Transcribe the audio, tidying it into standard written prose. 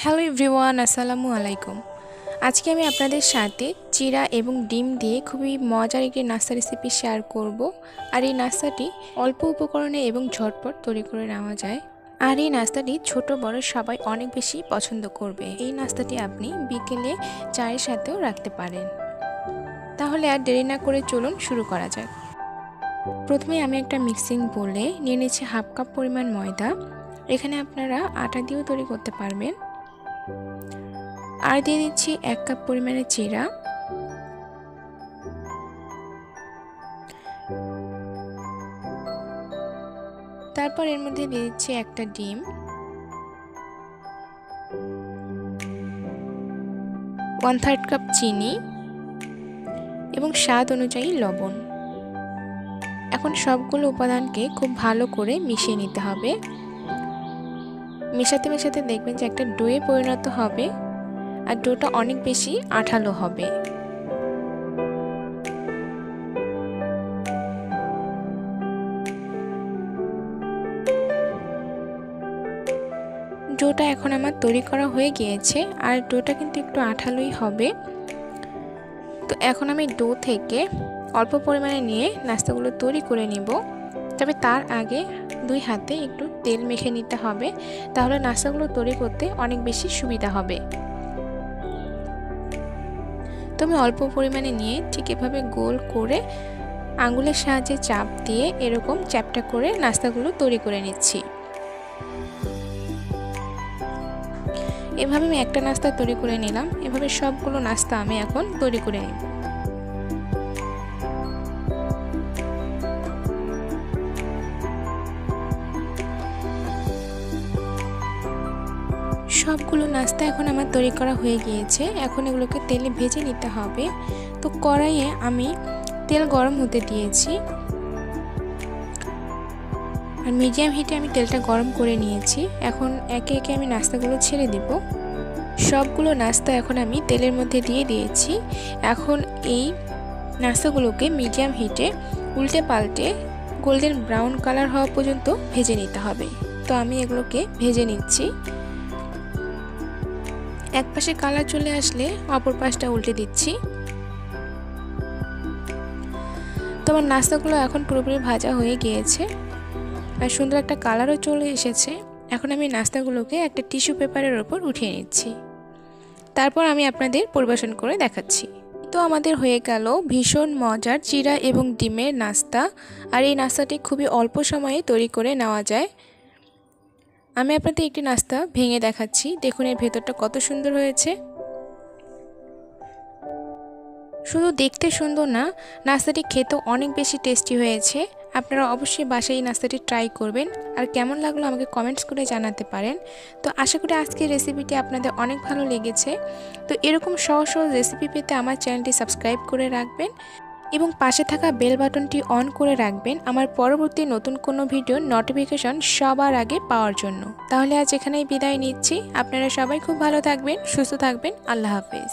Hello everyone, আসসালামু আলাইকুম। আজকে আমি আপনাদের সাথে চিরা এবং ডিম দিয়ে খুবই মজার একটি নাস্তা রেসিপি শেয়ার করব। আর এই নাস্তাটি অল্প উপকরণে এবং ঝটপট তৈরি করে নেওয়া যায়। আর এই নাস্তাটি ছোট বড় সবাই অনেক বেশি পছন্দ করবে। এই নাস্তাটি আপনি বিকেলে চায়ের সাথেও রাখতে পারেন। তাহলে আর দেরি না করে চলুন শুরু করা যাক। প্রথমে আমি একটা মিক্সিং বোলে নিয়ে নিচ্ছি হাফ কাপ পরিমাণ ময়দা। এখানে আপনারা আটা দিয়েও তৈরি করতে পারবেন। আর দিয়ে দিচ্ছি 1 কাপ পরিমাণে চিরা, তারপর এর মধ্যে দিয়ে দিচ্ছি একটা ডিম, 1/3 কাপ চিনি এবং স্বাদ অনুযায়ী লবণ। এখন সবগুলো উপাদানকে খুব ভালো করে মিশিয়ে নিতে হবে। মেশাতে মেশাতে দেখবেন যে একটা ডোয়ে পরিণত হবে আর ডোটা অনেক বেশি আঠালো হবে। ডোটা এখন আমার তৈরি করা হয়ে গিয়েছে আর ডোটা কিন্তু একটু আঠালোই হবে। তো এখন আমি ডো থেকে অল্প পরিমাণে নিয়ে নাস্তাগুলো তৈরি করে নিব। তবে তার আগে 2 হাতে একটু তেল মেখে নিতে হবে, তাহলে নাস্তাগুলো তৈরি করতে অনেক বেশি সুবিধা হবে। তো আমি অল্প পরিমাণে নিয়ে ঠিক এভাবে গোল করে আঙ্গুলের সাহায্যে চাপ দিয়ে এরকম চ্যাপটা করে নাস্তাগুলো তৈরি করে নিচ্ছি। এভাবে আমি একটা নাস্তা তৈরি করে নিলাম। এভাবে সবগুলো নাস্তা আমি এখন তৈরি করে নিব। সবগুলো নাস্তা এখন আমার তৈরি করা হয়ে গিয়েছে। এখন এগুলোকে তেলে ভেজে নিতে হবে। তো কড়াইয়ে আমি তেল গরম হতে দিয়েছি আর মিডিয়াম হিটে আমি তেলটা গরম করে নিয়েছি। এখন একে একে আমি নাস্তাগুলো ছেড়ে দিব। সবগুলো নাস্তা এখন আমি তেলের মধ্যে দিয়ে দিয়েছি। এখন এই নাস্তাগুলোকে মিডিয়াম হিটে উল্টে পাল্টে গোল্ডেন ব্রাউন কালার হওয়া পর্যন্ত ভেজে নিতে হবে। তো আমি এগুলোকে ভেজে নিচ্ছি। এক পাশে কালার চলে আসলে অপর পাশটা উল্টে দিচ্ছি। তো আমার নাস্তাগুলো এখন পুরোপুরি ভাজা হয়ে গিয়েছে আর সুন্দর একটা কালারও চলে এসেছে। এখন আমি নাস্তাগুলোকে একটা টিস্যু পেপারের ওপর উঠিয়ে নিচ্ছি। তারপর আমি আপনাদের পরিবেশন করে দেখাচ্ছি। তো আমাদের হয়ে গেল ভীষণ মজার চিরা এবং ডিমের নাস্তা। আর এই নাস্তাটি খুবই অল্প সময়ে তৈরি করে নেওয়া যায়। আমি আপনাদের একটি নাস্তা ভেঙে দেখাচ্ছি। দেখুন এর ভেতরটা কত সুন্দর হয়েছে। শুধু দেখতে সুন্দর না, নাস্তাটি খেতেও অনেক বেশি টেস্টি হয়েছে। আপনারা অবশ্যই বাসায় এই নাস্তাটি ট্রাই করবেন আর কেমন লাগলো আমাকে কমেন্টস করে জানাতে পারেন। তো আশা করি আজকের রেসিপিটি আপনাদের অনেক ভালো লেগেছে। তো এরকম সহজ সহজ রেসিপি পেতে আমার চ্যানেলটি সাবস্ক্রাইব করে রাখবেন এবং পাশে থাকা বেল বাটনটি অন করে রাখবেন আমার পরবর্তী নতুন কোনো ভিডিওর নোটিফিকেশন সবার আগে পাওয়ার জন্য। তাহলে আজ এখানেই বিদায় নিচ্ছি। আপনারা সবাই খুব ভালো থাকবেন, সুস্থ থাকবেন। আল্লাহ হাফেজ।